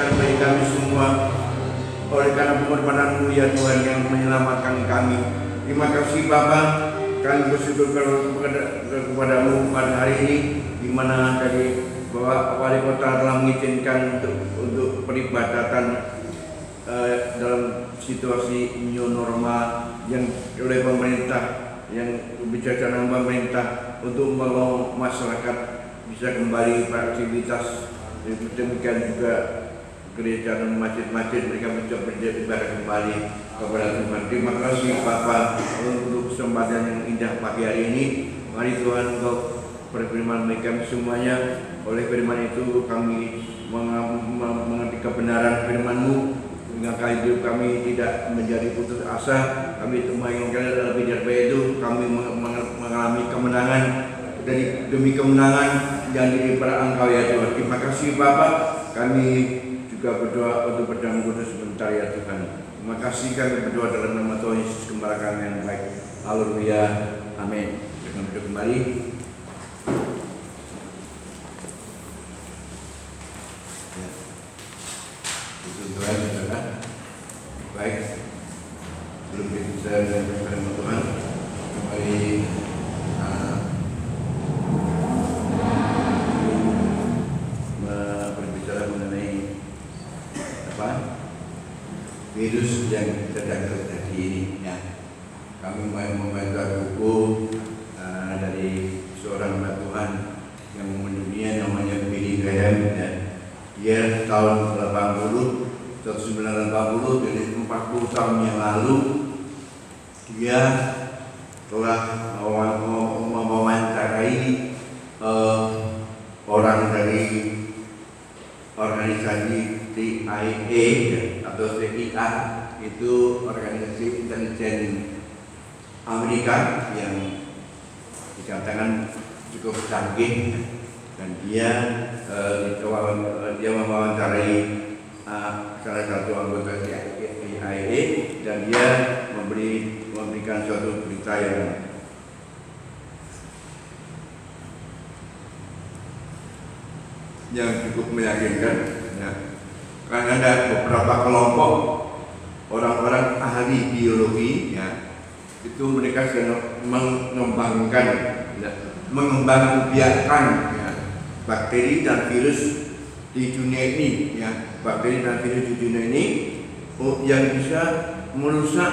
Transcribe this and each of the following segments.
diberikan bagi kami semua oleh karena pengorbanan-Mu ya Tuhan yang menyelamatkan kami. Terima kasih Bapa, kami bersyukur kepada-Mu pada hari ini, di mana tadi bahwa wali kota telah mengizinkan untuk peribadatan dalam situasi new normal yang oleh pemerintah, yang kebijakan pemerintah untuk membawa masyarakat bisa kembali beraktivitas. Demikian juga gereja dan masjid-masjid mereka bisa beribadah kembali kepada Tuhan. Terima kasih Bapa untuk kesempatan yang indah pagi hari ini. Mari Tuhan Engkau berfirman bagi kami semuanya. Oleh firman itu kami mengerti kebenaran firman-Mu, sehingga hidup kami tidak menjadi putus asa. Kami menginginkan lebih dari itu, kami mengalami kemenangan demi kemenangan yang daripada Engkau ya Tuhan. Terima kasih Bapa. Kami juga berdoa untuk berdalam kudus sebentar ya Tuhan. Terima kasih, kami berdoa dalam nama Tuhan Yesus Gembala kami yang baik. Haleluya. Amin. Kita berdoa kembali. Tuhan, saudara. Baik. Belum kita dengan firman Tuhan. Kembali berbicara mengenai virus yang sedang terjadi ini. Ya. Kami membaca buku dari seorang anak Tuhan yang mendunia namanya Billy Graham. Ya. Dia tahun 1980, jadi 40 tahun yang lalu dia telah mewawancarai orang dari organisasi CIA atau CIA, itu organisasi intelijen Amerika yang dikatakan cukup canggih, dan dia mewawancarai salah satu anggota CIA, dan dia memberikan suatu berita yang cukup meyakinkan. Ya. Karena ada beberapa kelompok orang-orang ahli biologi, ya, itu mereka sedang mengembangkan, ya, mengembangbiakkan, ya, bakteri dan virus di dunia ini, ya, bakteri dan virus di dunia ini yang bisa merusak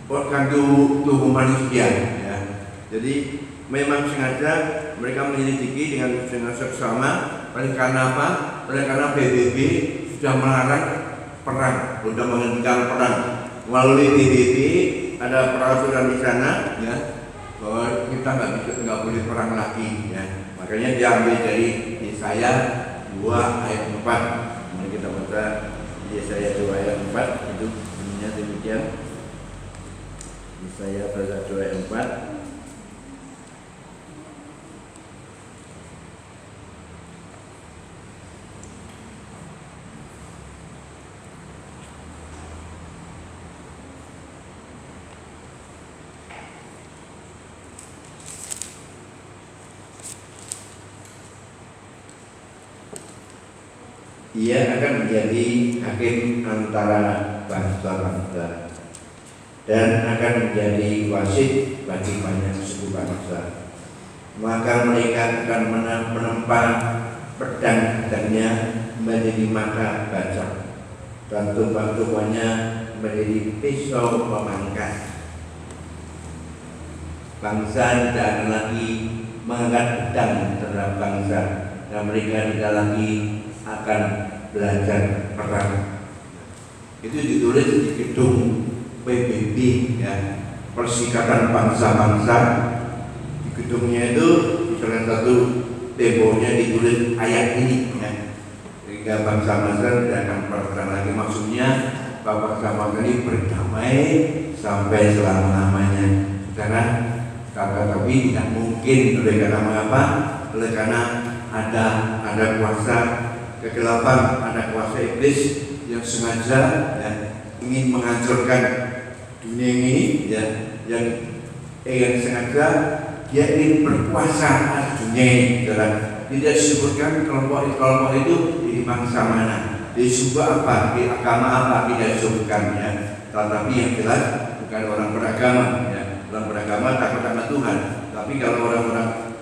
organ tubuh manusia. Ya. Jadi memang sengaja mereka menyelidiki dengan seksama. Oleh karena apa? Oleh karena PBB sudah melarang perang, sudah menghentikan perang. Melalui PBB ada peraturan di sana, ya, bahwa kita nggak boleh perang lagi. Ya. Makanya diambil dari Yesaya 2 ayat 4. Mari kita baca Yesaya 2 ayat 4. Itu bunyinya demikian. Yesaya 2 ayat 4. Ia akan menjadi hakim antara bangsa-bangsa dan akan menjadi wasit bagi banyak suku bangsa. Maka mereka akan menempa pedang-pedangnya menjadi mata bacak, dan tumpang-tumpangnya menjadi pisau memangkas. Bangsa tidak akan lagi mengangkat pedang terhadap bangsa, dan mereka tidak lagi akan belajar perang. Itu ditulis di gedung PBB, ya, Persikatan Bangsa-Bangsa. Di gedungnya itu di salah satu temboknya ditulis ayat ini, ya, sehingga bangsa-bangsa tidak akan perang lagi. Maksudnya bangsa-bangsa ini berdamai sampai selama-lamanya. Karena tapi tidak mungkin. Oleh karena mengapa? Oleh karena ada kuasa kegelapan, ada kuasa iblis yang sengaja, ya, ingin menghancurkan dunia ini, ya, yang sengaja dia ingin berkuasa atas dunia ini. Tidak disebutkan kelompok itu dari bangsa mana, disebut apa, di agama apa tidak disebutkan ya. Tetapi yang jelas bukan orang beragama ya. Orang beragama takut sama Tuhan. Tapi kalau orang-orang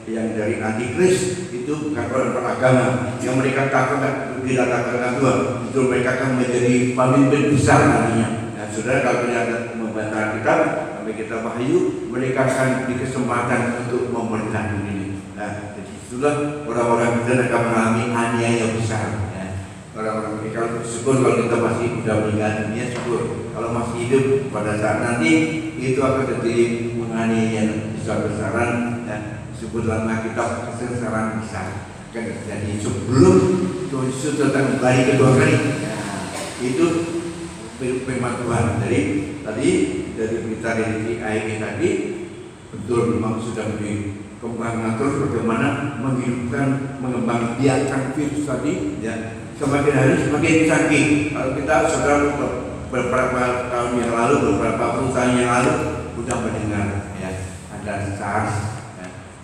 yang dari antikris itu bukan orang beragama, yang mereka takut tidak takut akan Tuhan, itu mereka akan menjadi pemimpin besar nantinya. Nah, saudara, kalau kita membaca kitab sampai kita Wahyu, mereka akan dikesempatan untuk memerintah dunia ini. Nah, jadi itulah orang-orang kita akan mengalami aniaya besar. Ya. Orang-orang ini kalau syukur kalau kita masih sudah meninggal dunia, syukur. Kalau masih hidup pada saat nanti itu akan terjadi menganiaya besar-besaran. Ya. Disebut dalam Alkitab kesengsaraan besar akan terjadi sebelum Tuhan Yesus datang kembali kedua kali. Nah, itu firman Tuhan. Jadi tadi dari berita dari AIG tadi betul memang sudah dikembangkan terus bagaimana menghidupkan, mengembangbiakkan virus tadi. Ya, semakin hari semakin canggih. Kalau kita sudah beberapa tahun yang lalu, beberapa perusahaan yang lalu sudah mendengar ya ada SARS,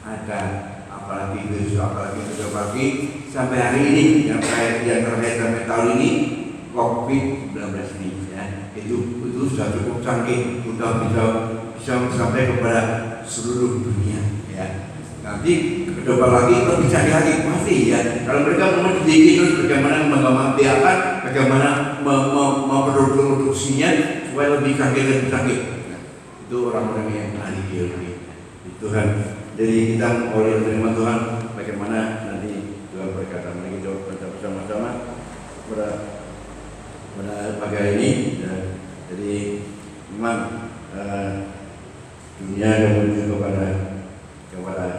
ada apalagi virus, apalagi sampai hari ini yang terkait sampai tahun ini COVID-19 ini ya, itu sudah cukup canggih, sudah bisa sampai kepada seluruh dunia ya. Nanti ke depan lagi lebih canggih lagi pasti ya. Kalau mereka mau sedikit terus bagaimana mengembangbiakan, bagaimana memproduksinya supaya lebih canggih. Nah, itu orang-orang yang ahli geologi. Tuhan. Jadi kita oleh firman Tuhan bagaimana nanti Tuhan berkata. Mari kita baca bersama-sama pada pagi hari ini. Jadi memang dunia yang menuju kepada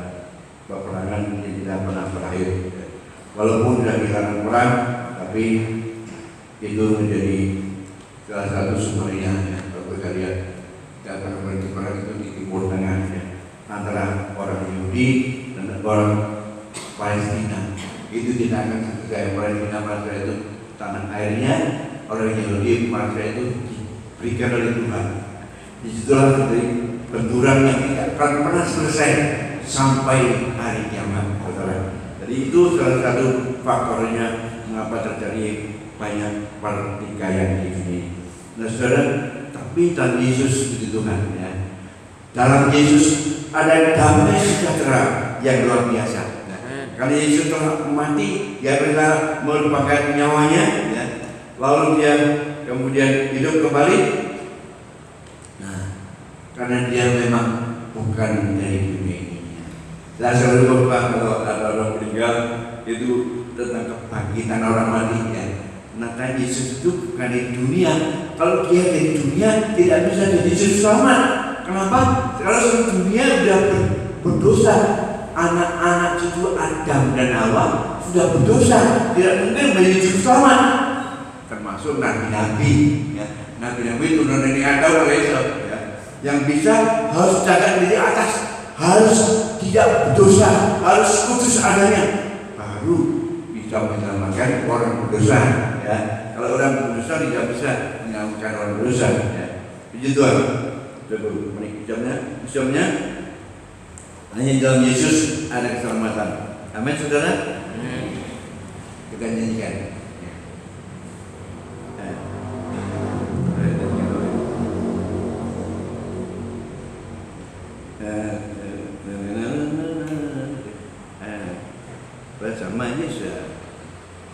peperangan yang tidak pernah berakhir. Walaupun sudah dilarang perang, tapi itu menjadi salah satu sumbernya. Kalau kita lihat data perang itu di Timur Tengah ya, antara orang Yahudi dan orang Palestina. Itu tidak akan selesai. Palestina itu tanah airnya, orang Yahudi itu diberikan oleh Tuhan. Disitulah terjadi benturan yang tidak akan pernah selesai sampai hari kiamat. Jadi itu salah satu faktornya mengapa terjadi banyak pertikaian di sini. Nah, saudara, tapi dalam Yesus itu Tuhan ya. Dalam Yesus ada damai sejahtera yang luar biasa. Nah, kalau Yesus telah mati, dia rela melupakan nyawanya, ya. Lalu dia kemudian hidup kembali. Nah, karena dia memang bukan dari dunia ini. Saya selalu lupa kalau ada orang meninggal itu tentang kebangkitan orang mati. Ya. Nah, kan Yesus itu bukan dari dunia. Kalau dia dari dunia, tidak bisa jadi Yesus selamat. Kenapa? Kalau seluruh dunia sudah berdosa, anak-anak cucu Adam dan Hawa sudah berdosa, tidak mungkin menjadi juru selamat. Termasuk nabi-nabi, ya. Nabi-nabi turun dari Adam ya. Yang bisa harus jaga diri atas, harus tidak berdosa, harus kudus adanya, baru bisa menyelamatkan orang berdosa. Ya. Kalau orang berdosa tidak bisa menyelamatkan orang berdosa. Ya. Begitu. Coba jamnya hanya dalam Yesus ada keselamatan. Amin, saudara. Kita nyanyikan.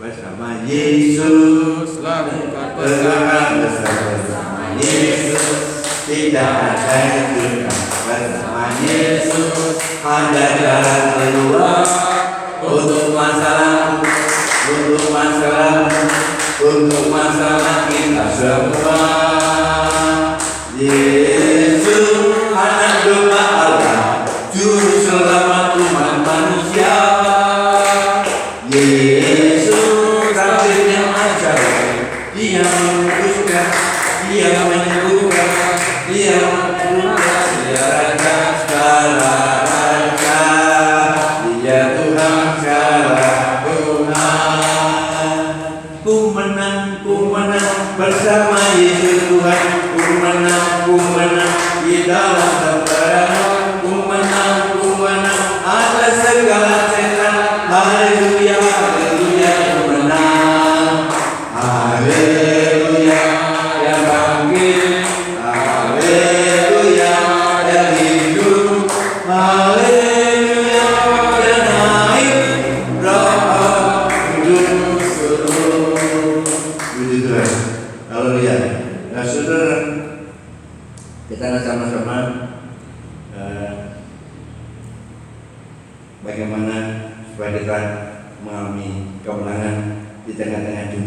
Bersama Yesus lakukan pesan bersama Yesus. Tidak ada yang juga bersama Yesus, ada jalan keluar untuk masalah kita semua. Yesus anak domba Allah, juru selamat umat manusia. Yesus tabir yang ajaib, dia menguduskan, dia menyembuhkan, dia membuka, dia raja segala raja, dia Tuhan segala Tuhan. Ku menang bersama Yesus Tuhan. Ku menang di dalam peperangan. Ku menang atas segala setan. Haleluya, haleluya, ku menang.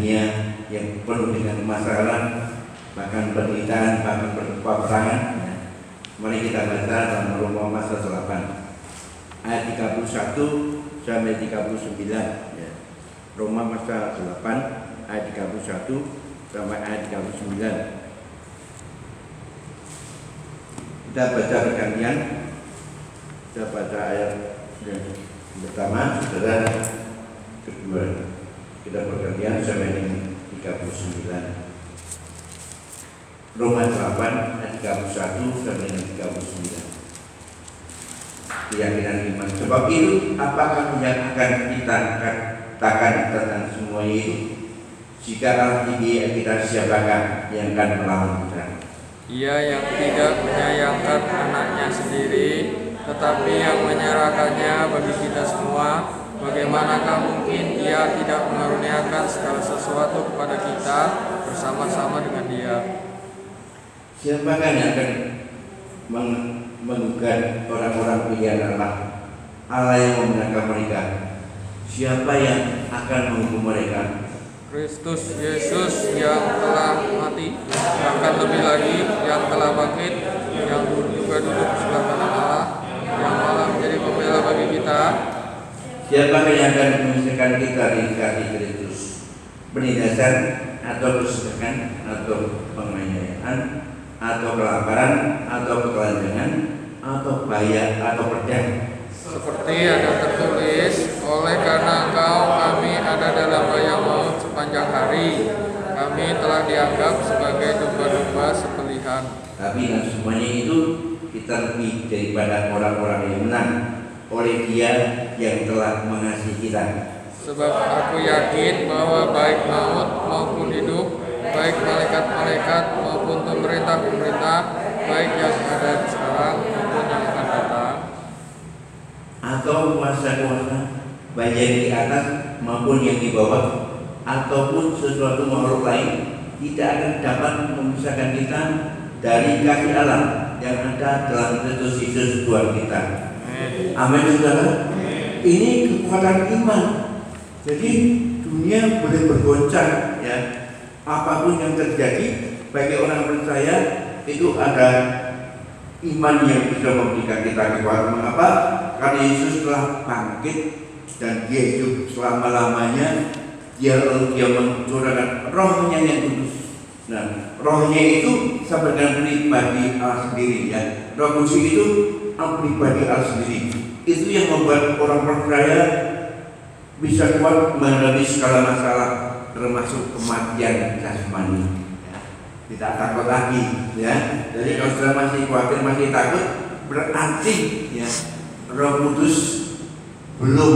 dunia yang penuh dengan masalah, bahkan penderitaan, bahkan peperangan. Ya. Mari kita baca dalam Roma pasal 8 ayat 31 sampai 39. Ya. Roma pasal 8 ayat 31 sampai ayat 39. Kita baca bergantian. Kita baca ayat yang pertama, saudara, kedua. Kita bergantian sampai dengan 39. Roma 8 ayat 31 sampai dengan 39. Keyakinan iman. Sebab itu apakah yang akan kita katakan tentang semua itu? Jika Allah tinggi, kita siapakah yang akan melawan kita? Ia yang tidak menyayangkan anaknya sendiri, tetapi yang menyerahkannya bagi kita semua, bagaimanakah mungkin Ia tidak mengaruniakan segala sesuatu kepada kita bersama-sama dengan Dia? Siapakah yang akan menggugat orang-orang pilihan Allah? Allah yang memenangkan mereka. Siapa yang akan menghukum mereka? Kristus Yesus yang telah mati, bahkan lebih lagi yang telah bangkit, yang juga duduk sebelah kanan Allah, yang malah menjadi pembela bagi kita. Siapakah yang akan memisahkan kita dari kasih Kristus? Penindasan atau kesesakan atau penganiayaan atau kelaparan atau ketelanjangan atau bahaya atau pedang? Seperti ada tertulis, oleh karena Engkau kami ada dalam bahaya maut sepanjang hari, kami telah dianggap sebagai domba-domba sembelihan. Tapi dengan semuanya itu kita lebih daripada orang-orang yang menang oleh Dia yang telah mengasihi kita. Sebab aku yakin bahwa baik maut maupun hidup, baik malaikat-malaikat maupun pemerintah-pemerintah, baik yang ada sekarang maupun yang akan datang, atau kuasa-kuasa, baik yang di atas maupun yang di bawah, ataupun sesuatu makhluk lain, tidak akan dapat memisahkan kita dari kasih Allah yang ada dalam Kristus Yesus Tuhan kita. Amin, saudara. Ini kekuatan iman. Jadi dunia boleh bergoncang, ya. Apapun yang terjadi, bagi orang percaya itu ada iman yang bisa memberikan kita kekuatan. Mengapa? Karena Yesus telah bangkit dan Dia hidup selama-lamanya. Dia mencurahkan Rohnya yang kudus. Nah, Rohnya itu sampai dengan pribadi Allah sendiri, ya. Roh Kudus itu pribadi Allah sendiri. Itu yang membuat orang percaya bisa kuat menghadapi segala masalah, termasuk kematian jasmani. Ya. Tidak takut lagi, ya. Jadi kalau sudah masih khawatir, masih takut, berarti, ya, Roh Kudus belum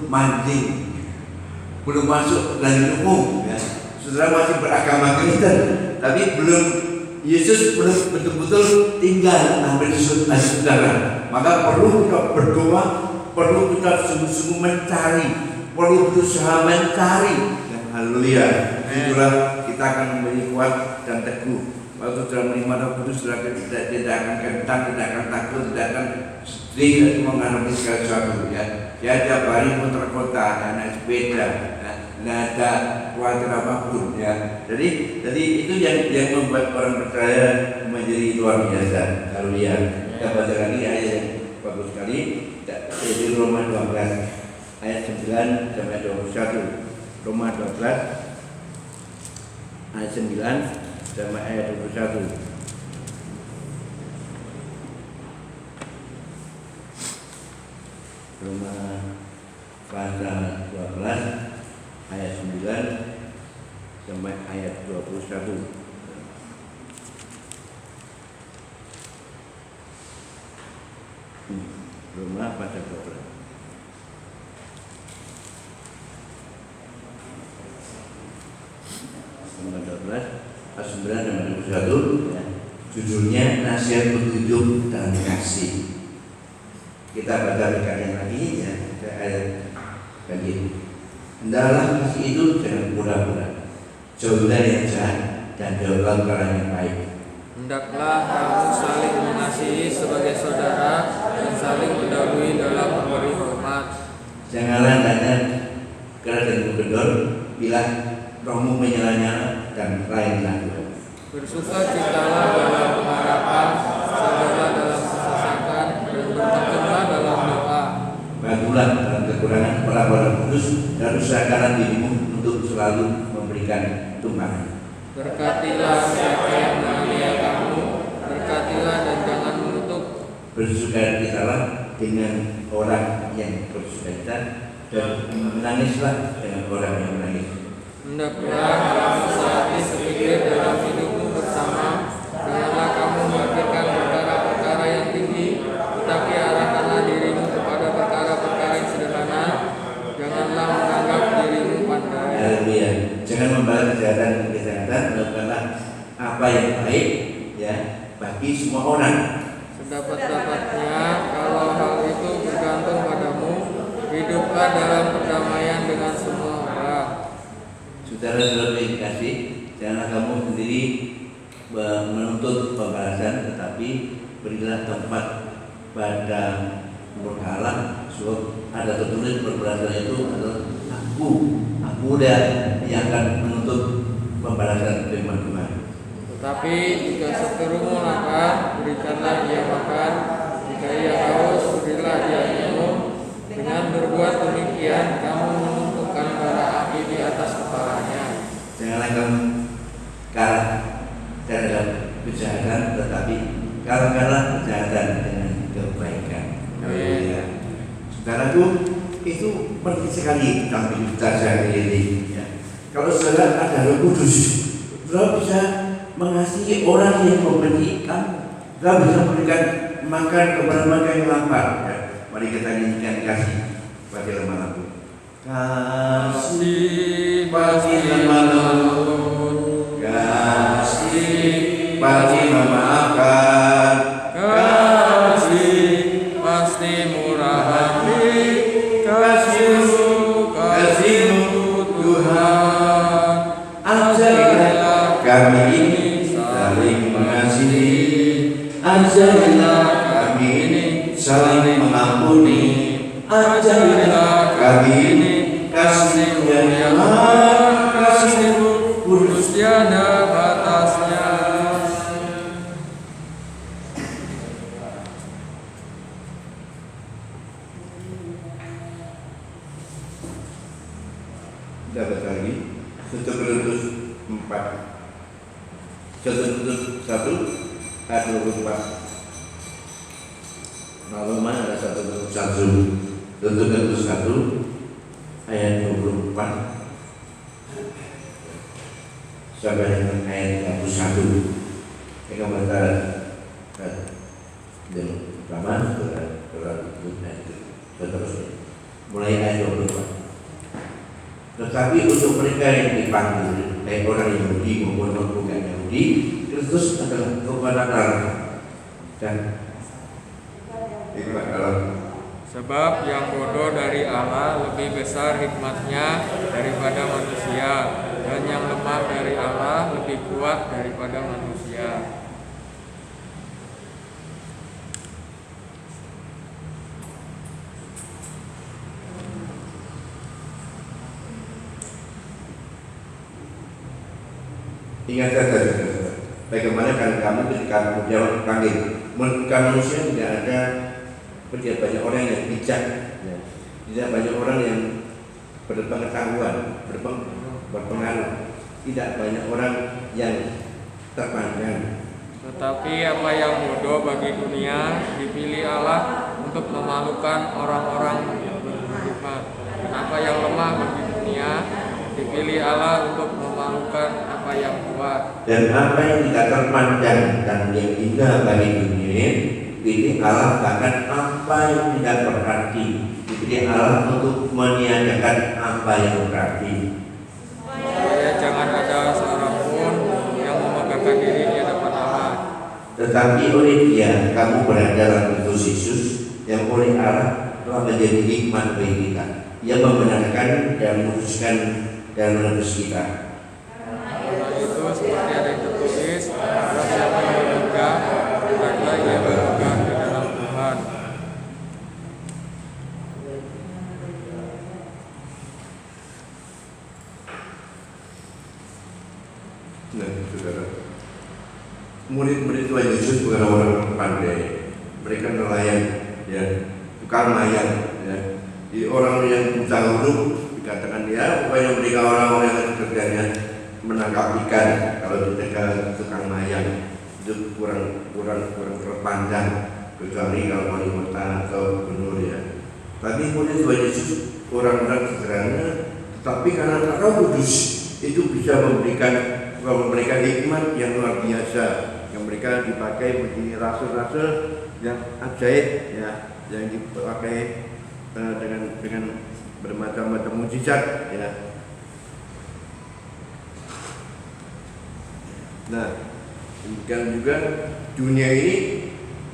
mancing, belum masuk dari umum, ya. Saudara masih beragama Kristen, tapi belum, Yesus belum betul-betul tinggal hampir di saudara. Maka perlu kita berdoa, perlu kita sungguh-sungguh mencari, perlu berusaha mencari. Ya, haleluya. Itulah kita akan menjadi kuat dan teguh. Waktu sudah menerima Roh Kudus, sudah tidak akan kentang, tidak akan takut, tidak akan sedih menghadapi segala sesuatu, ya. Ya, tiap hari muter kota, naik sepeda, nggak ada khawatir apapun, ya. Jadi itu yang membuat orang percaya menjadi luar biasa. Haleluya. Kita baca lagi ayat yang bagus sekali, yaitu Roma 12 ayat 9 sampai 21. Roma 12 ayat 9 sampai ayat 21. Roma pasal 12 ayat 9 sampai ayat 21. Roma pasal 12. Roma 12 ayat 9 sampai 21, ya. Judulnya nasihat petunjuk dan kasih. Kita baca sekalian lagi, ya, ayat lagi. Hendaklah kasih itu jangan pura-pura, jauhlah yang jahat dan jauhlah orang yang baik. hendaklah kamu saling mengasihi sebagai saudara dan saling mendahului dalam memberi hormat. Janganlah tanya keras dan kendor bila rohmu menyala-nyala dan lain-lain Tuhan. Bersukacitalah dalam pengharapan, sabarlah dalam kesesakan, dan bertekunlah dalam doa. Bantulah dalam kekurangan para kudus dan usahakanlah dirimu untuk selalu memberikan tumpangan. Berkatilah mereka yang menganiaya kamu, berkatilah dan jangan menutup. Bersukacitalah dengan orang yang bersukacita dan menangislah dengan orang yang menangis. Hendaklah kamu sehati sepikir dalam hidupmu bersama. Janganlah kamu memikirkan perkara-perkara yang tinggi, tetapi arahkanlah dirimu kepada perkara-perkara yang sederhana. Janganlah menganggap dirimu pandai. Haleluya. Jangan membalas kejahatan dengan kejahatan, lakukanlah apa yang baik ya bagi semua orang. Sedapat-dapatnya, kalau hal itu bergantung padamu, hiduplah dalam perdamaian dengan semua orang. Saudara-saudara yang dikasih, janganlah kamu sendiri menuntut pembalasan, tetapi berilah tempat pada murka Allah. Sebab ada tertulis pembalasan itu adalah aku yang akan menuntut pembalasan firman Tuhan. Tetapi jika seterumu lapar, berikanlah dia makan. Jika ia haus, berilah dia minum. Dengan berbuat demikian, kamu menumpukan bara api di atas kepalanya. Janganlah kamu kalah terhadap kejahatan, tetapi kalahkanlah kejahatan dengan kebaikan. Haleluya. Saudaraku, itu penting sekali dalam hidup kita sehari-hari ini. Ya. Kalau saudara ada Roh Kudus, saudara bisa mengasihi orang yang membenci kamu. Saudara bisa memberikan makan kepada mereka yang lapar. Ya. Mari kita nyanyikan kasih bagi lemah lembut. Kasih bagi lemah lembut, kasih bagi memaafkan, Kasih pasti murah hati, kasihmu Tuhan. ajarilah kami ini saling mengasihi, ajarilah kami ini saling mengampuni, ajarilah kami ini kasih yang kasihmu Kudus tiada batasnya. Dapat lagi 1 Korintus 4 1 Korintus 1 ayat 24. Lalu mana ada 1 Korintus 1 ayat 24 sampai dengan ayat 31. Kita baca yang pertama seterusnya mulai ayat 24. Tetapi untuk mereka yang dipanggil, baik orang Yahudi maupun bukan Yahudi, Kristus adalah kebenaran dan hikmat Allah. Sebab yang bodoh dari Allah lebih besar hikmatnya daripada manusia, dan yang lemah dari Allah lebih kuat daripada manusia. Ingat saja, bagaimana kan kamu ketika menjawab panggil, manusia tidak ada. Tidak banyak orang yang bijak, ya. Tidak banyak orang yang berpengetahuan, berpengaruh. Tidak banyak orang yang terpandang. Tetapi apa yang bodoh bagi dunia dipilih Allah untuk memalukan orang-orang yang beriman. Dan apa yang lemah bagi dunia dipilih Allah untuk memalukan apa yang kuat. Dan apa yang tidak terpandang dan yang indah bagi dunia, dipilih Allah bahkan apa yang tidak berarti, dipilih Allah untuk meniadakan apa yang berarti. Supaya jangan ada seorang pun yang memegahkan diri di hadapan Allah. Tetapi oleh Dia kamu berada dalam Kristus Yesus, yang oleh Allah telah menjadi hikmat bagi kita. Ia membenarkan dan memutuskan dan menebus kita. Karena itu seperti ada yang tertulis, barang siapa yang berpegang, hendaklah ia berpegang di dalam Tuhan. Nah, saudara, murid-murid Tuhan Yesus bukan orang pandai, mereka nelayan, ya, tukang layang, ya. Di orang yang buta huruf dikatakan dia, pokoknya mereka orang-orang yang kerjanya menangkap ikan. Kalau kita tukang layang itu kurang terpandang, kecuali kalau wali kota atau gubernur, ya. Tapi murid Tuhan Yesus orang-orang sederhana, tetapi karena Roh Kudus itu bisa memberikan kepada mereka hikmat yang luar biasa, yang mereka dipakai menjadi rasul-rasul yang ajaib, ya, yang dipakai dengan bermacam-macam mujizat, ya. Nah, demikian juga dunia ini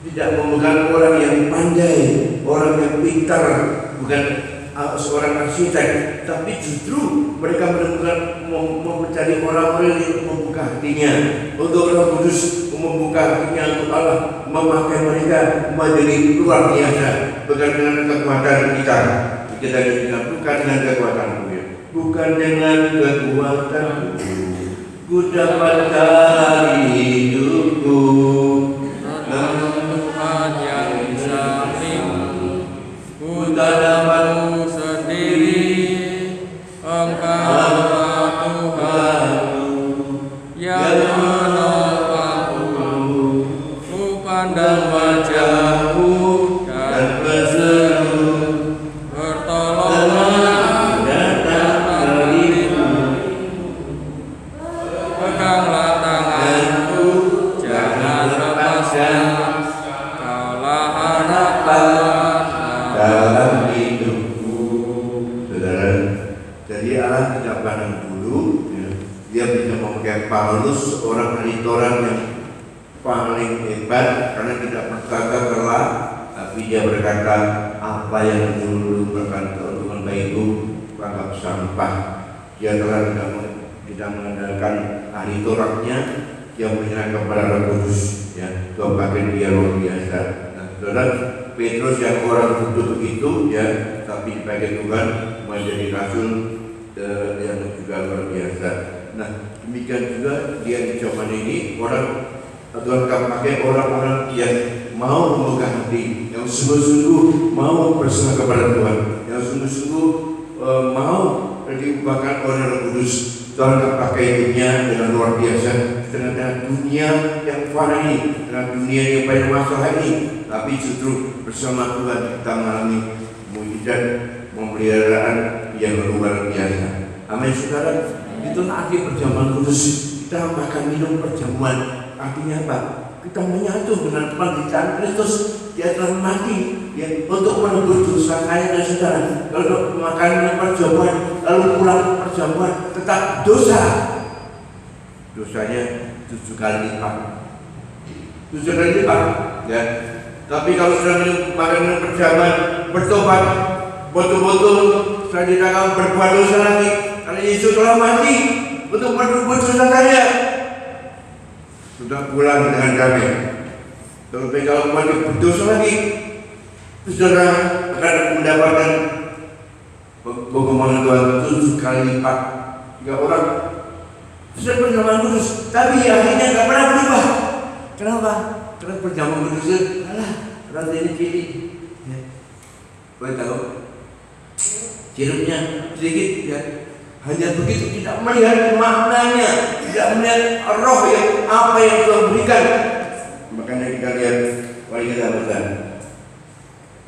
tidak memegang orang yang pandai, orang yang pintar, bukan seorang arsitek, tapi justru mereka menemukan mencari orang-orang yang membuka hatinya untuk Roh Kudus, membuka hatinya untuk Allah, memakai mereka menjadi luar biasa, bukan dengan kekuatan kita bukan dengan kekuatanku, ya. Bukan dengan kekuatanku ku dapatkan hidupku, Tuhan yang di sampingku, ku tak dapat sendiri, Engkaulah Tuhanku yang menopangku, ku pandang wajahmu dan berseru, bertolonglah datang darimu, peganglah tanganku, jangan lepaskan, Kaulah harapan dalam hidupku. Saudara, jadi Allah tidak pandang bulu, ya. Dia bisa memakai Paulus, seorang editoran yang paling hebat karena tidak berkata kelak, tapi dia berkata apa yang dulu merupakan keuntungan bagiku anggap sampah. Dia telah tidak mengandalkan ahli Tauratnya, dia menyerahkan kepada Roh Kudus, ya. Tuhan pakai dia luar biasa. Nah, saudara, Petrus yang orang butuh itu, ya, tapi dipakai Tuhan menjadi rasul yang juga luar biasa. Nah, demikian juga dia di zaman ini orang Tuhan akan pakai orang-orang yang mau membuka hati, yang sungguh-sungguh mau berserah kepada Tuhan, yang sungguh-sungguh mau diubahkan oleh Roh Kudus. Tuhan akan pakai dunia dengan luar biasa, dengan dunia yang fana ini, dengan dunia yang banyak masalah ini, tapi justru bersama Tuhan kita mengalami mujizat pemeliharaan yang luar biasa. Amin, saudara. Itulah arti perjamuan kudus. Kita makan minum perjamuan. Artinya apa? Kita menyatu dengan penderitaan Kristus. Dia telah mati, ya, untuk menebus dosa saya dan saudara. Kalau makan minum perjamuan lalu pulang perjamuan tetap dosa. Dosanya 7 kali lipat. 7 kali lipat, ya. Tapi kalau sudah makan minum perjamuan, bertobat, betul-betul saya tidak akan berbuat dosa lagi. Karena Yesus telah mati untuk menebus dosa saya. Sudah pulang dengan damai. Tapi kalau masih berdosa lagi, saudara akan mendapatkan hukuman Tuhan 7 kali lipat. 3 orang sudah perjamuan kudus, tapi akhirnya tidak pernah berubah. Kenapa? Karena perjamuan kudus itu, rasa ini ciri, ya. Boleh tahu? Cirupnya sedikit, ya. Hanya begitu, tidak melihat maknanya, tidak melihat roh yang apa yang Tuhan berikan. Makanya kita lihat wali kita besar.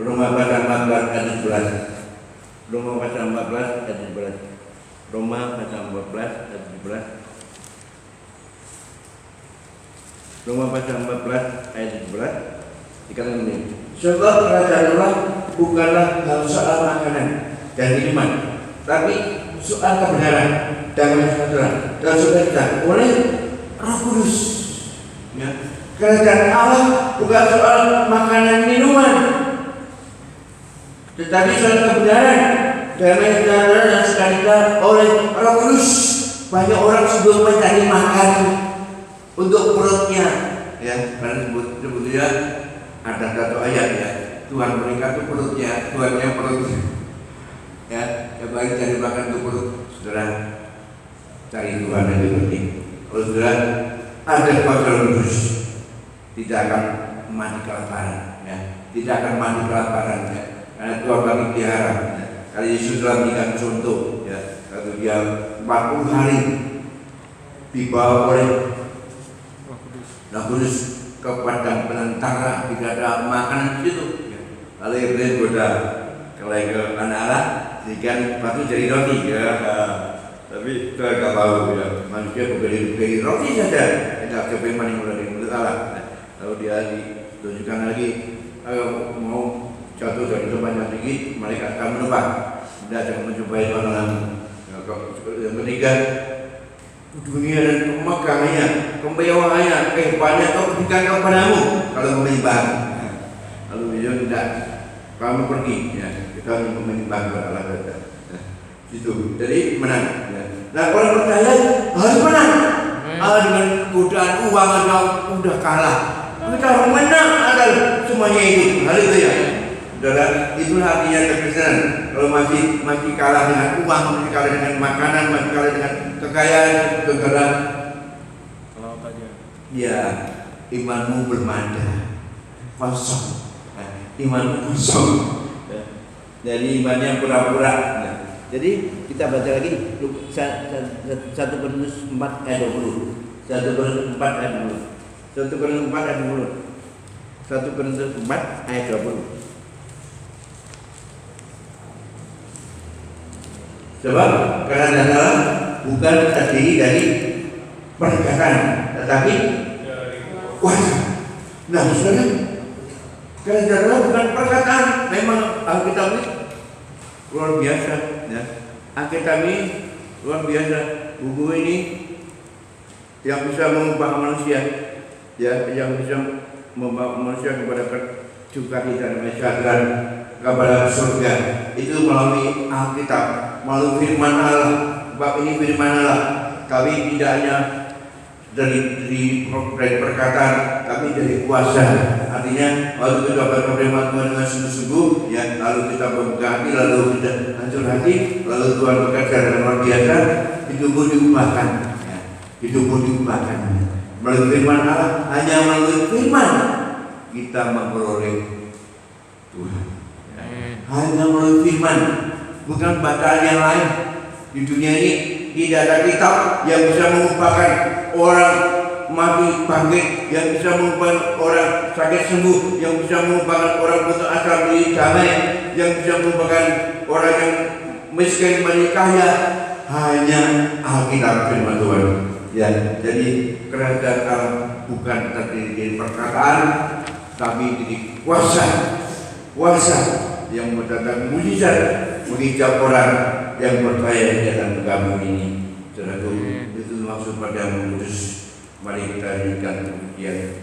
Roma pasal 14 ayat 11. Roma pasal 14 ayat 11. Roma pasal 14 ayat 11. Roma pasal 14 ayat 11. Dikatakan ini. Sebab kerajaan Allah bukanlah hal soal makanan dan minuman, tapi soal kebenaran dan kesejahteraan dan sukacita oleh Roh Kudus. Ya. Kerajaan Allah bukan soal makanan minuman, tetapi soal kebenaran dan kesejahteraan dan sukacita oleh Roh Kudus. Banyak orang sebelum mencari makan untuk perutnya, ya, karena sebetulnya ada satu ayat, ya, Tuhan mereka itu perutnya, Tuhan yang perutnya. Ya, yang baik cari makan untuk perut, saudara, cari Tuhan yang lebih penting. Kalau saudara ada kuasa Roh Kudus, tidak akan mati kelaparan, ya. Tidak akan mati kelaparan, ya. Karena Tuhan bagi pelihara. Ya. Kali Yesus telah memberikan contoh, ya. Waktu dia 40 hari dibawa oleh Roh Kudus ke padang belantara, tidak ada makanan di situ. Ya. Lalu Ibrahim goda kembali ke anak-anak, ikan batu jadi roti, ya. Tapi Tuhan gak mau, ya. Manusia beri roti saja, tidak coba maning menurut Allah. Lalu dia ditunjukkan lagi, mau jatuh dari tempat yang tinggi, mereka akan menebak. Tidak akan mencobai orang. Yang ketiga, dunia dan pemegangannya, kemewahannya, kehebatannya kau berikan kepadamu kalau kau menyembah. Lalu dia tidak, kamu pergi, ya. Kita hanya menyembah kepada Allah saja. Itu, jadi menang. Ya. Nah, orang percaya harus menang. Dengan godaan uang atau udah kalah. Kita harus menang adalah semuanya itu. Haleluya. Saudara, itulah artinya kekristenan. Kalau masih kalah dengan uang, masih kalah dengan makanan, masih kalah dengan kekayaan, saudara, ya imanmu belum ada, kosong. Imanmu kosong. Jadi imannya pura-pura. Jadi kita baca lagi 1 Korintus 4 ayat 20. 1 Korintus 4 ayat 20. 1 Korintus 4 ayat 20. 1 Korintus 4 ayat 20. Sebab kerajaan Allah bukan terdiri dari perkataan, tetapi kuasa. Nah, saudara, kerajaan Allah bukan perkataan. Memang Alkitab ini luar biasa, ya. Alkitab ini luar biasa. Buku ini yang bisa mengubah manusia, ya, yang bisa membawa manusia kepada sukacita dan kesejahteraan, kepada surga. Itu melalui Alkitab, melalui firman Allah. Bab ini firman Allah, tapi tidak hanya dari perkataan, tapi dari kuasa. Artinya waktu kita berfirman Tuhan dengan sungguh-sungguh, ya, lalu kita membuka hati, lalu kita hancur hati, lalu Tuhan bekerja dengan luar biasa, hidupmu diubahkan, ya. Hidupmu diubahkan melalui firman Allah. Hanya melalui firman kita memperoleh Tuhan, ya. Hanya melalui firman, bukan bacaan yang lain. Di dunia ini tidak ada kitab yang bisa mengubahkan orang mati bangkit, yang bisa mengubahkan orang sakit sembuh, yang bisa mengubahkan orang putus asa menjadi damai, yang bisa mengubahkan orang yang miskin menjadi kaya. Hanya Alkitab firman Tuhan, ya. Jadi kerajaan Allah bukan terdiri dari perkataan, tapi dari kuasa yang mendatangkan mujizat, menghijab orang yang percaya di dalam kamu ini. Saudaraku, itu maksud pada mengudus. Mari kita nyanyikan demikian.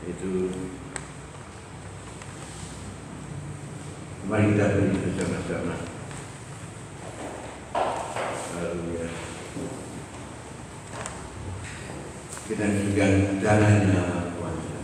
Itu mari kita beri bersama-sama. Haleluya. Kita nyanyikan jalannya kuasa.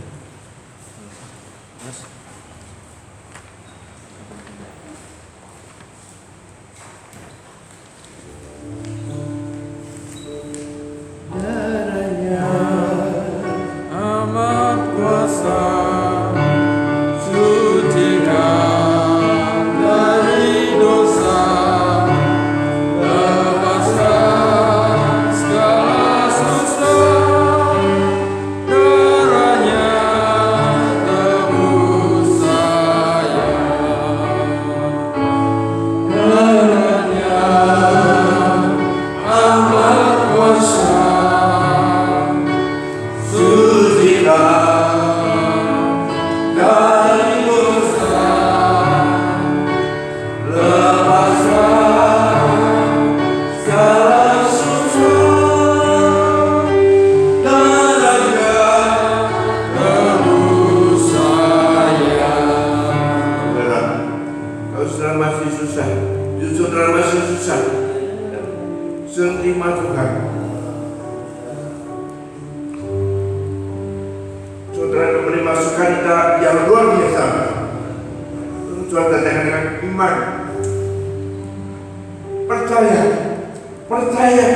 percaya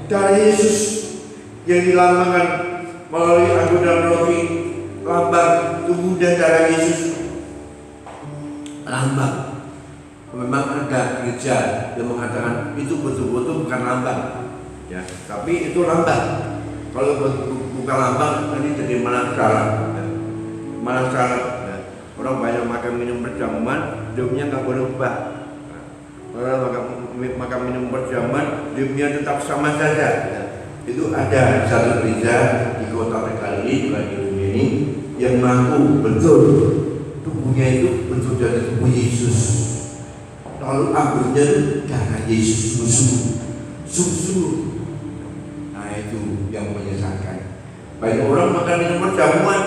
dari Yesus yang dilambangkan melalui anggur dan roti, lambang tubuh dan darah Yesus. Lambang. Memang ada gereja yang mengatakan itu betul-betul bukan lambang, ya, tapi itu lambang. Kalau bukan lambang, nanti jadi malah salah, ya. Malah salah. Ya. Orang banyak makan minum berjamaah, hidupnya nggak berubah. Orang makan minum berjamaah, hidupnya tetap sama saja. Ya. Itu ada satu gereja di kota Tegal ini, juga di dunia ini, yang mengaku betul tubuhnya itu betul dari tubuh Yesus. Lalu anggurnya darah Yesus, susu. Nah itu yang menyesatkan. Banyak orang makan minum perjamuan,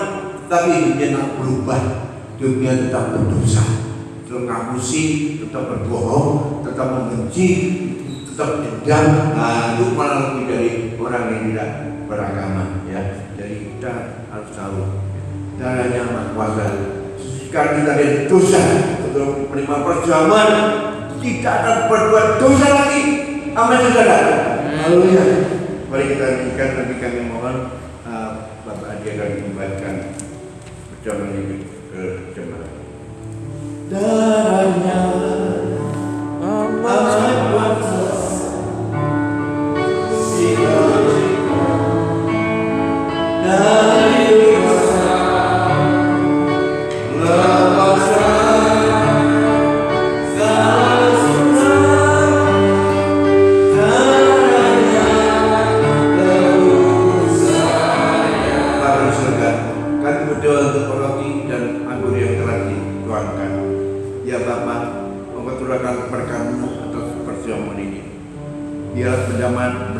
tapi hidupnya tak berubah, hidupnya tetap berdosa, tetap ngapusi, tetap berbohong, tetap membenci, tetap dendam. Nah itu malah lebih dari orang yang tidak beragama, ya. Jadi kita harus tahu darahnya Maha Kuasa. Sekarang kita ada dosa untuk menerima perjamuan, tidak akan berbuat dosa lagi. Amin, saudara. Haleluya. Mari kita nyanyikan, nanti kami mohon Bapak Adi akan membacakan perjamuan ini ke jemaat. Darahnya Maha Kuasa,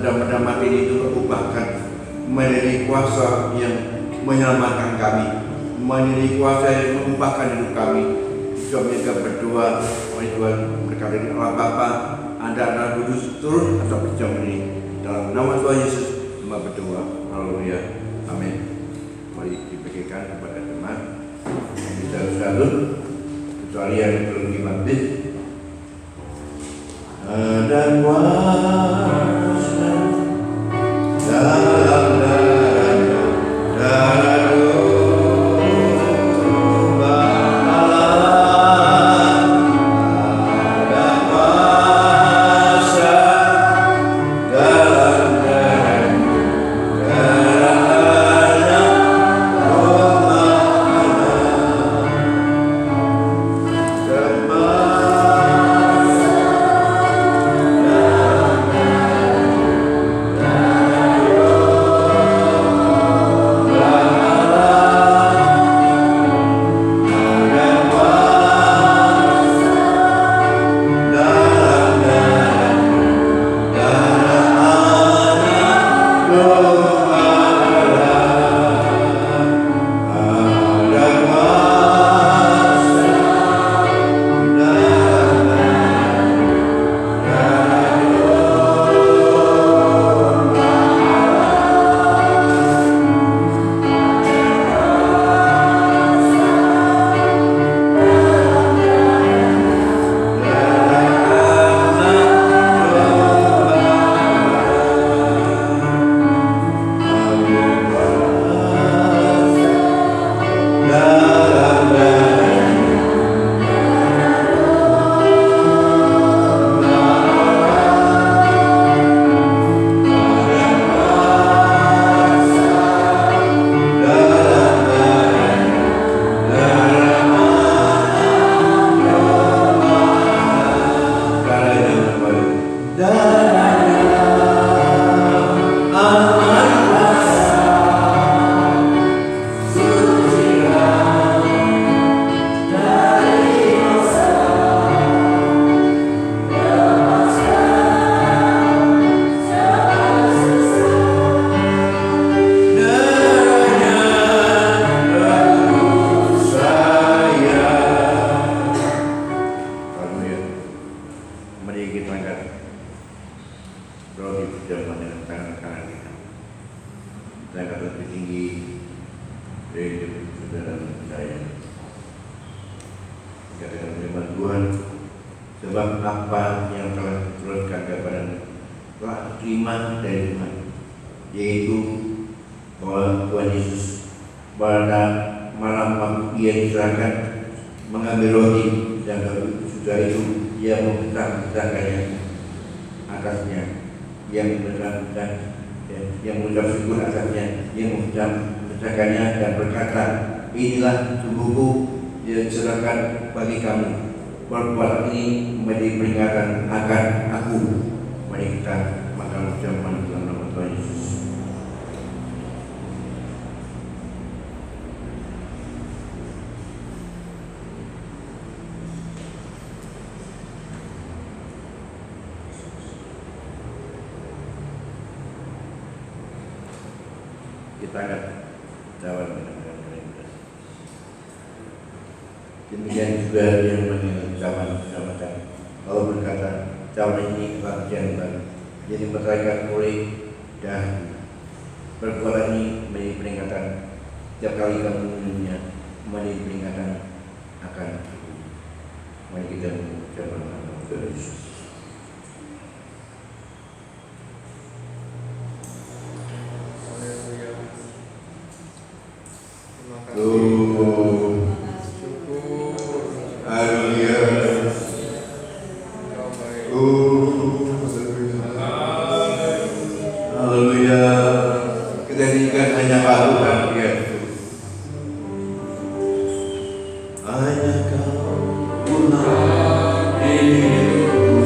benda-benda mati itu terubahkan menjadi kuasa yang menyelamatkan kami, menjadi kuasa yang mengubahkan hidup kami. Jika mereka berdoa, mari Tuhan berkata Allah Bapa, Anda Anak Kudus turun atas perjamuan ini. Dalam nama Tuhan Yesus, kita berdoa. Haleluya. Amin. Mari dibagikan kepada teman. Bisa selalu kecuali yang belum dibaptis. Ada kuasa dalam darah domba Allah. Ada kuasa dalam darah domba Sebab apa yang telah diturunkan kepada telah terima dari Tuhan, yaitu bahwa Tuhan Yesus pada malam waktu Ia diserahkan mengambil roti, dan sudah itu Ia memecah-mecahkannya atasnya, Ia mengucap syukur atasnya, Ia memecahkannya dan berkata, inilah tubuhku yang diserahkan bagi kamu. Perbuatan ini menjadi peringatan akan aku. Mari kita makan ucapan dalam nama Tuhan Yesus. Kita akan jawab dengan baik. Demikian juga yang mengenai ucapan kalau berkata cawan ini bagian baru, jadi pertanyaan oleh dan perbuatan ini menjadi peringatan setiap kali kamu minumnya, menjadi peringatan akan aku. Mari kita mengucapkan nama Tuhan Yesus. Haleluya. Terima kasih. Syukur. Haleluya. Engkau baik. Haleluya. Kita ingat hanya Kau Tuhan Yesus. Hanya Kau Tuhan hidupku.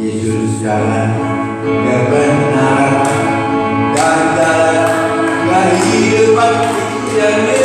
Yesus jalan kebenaran dan jalan kehidupan yang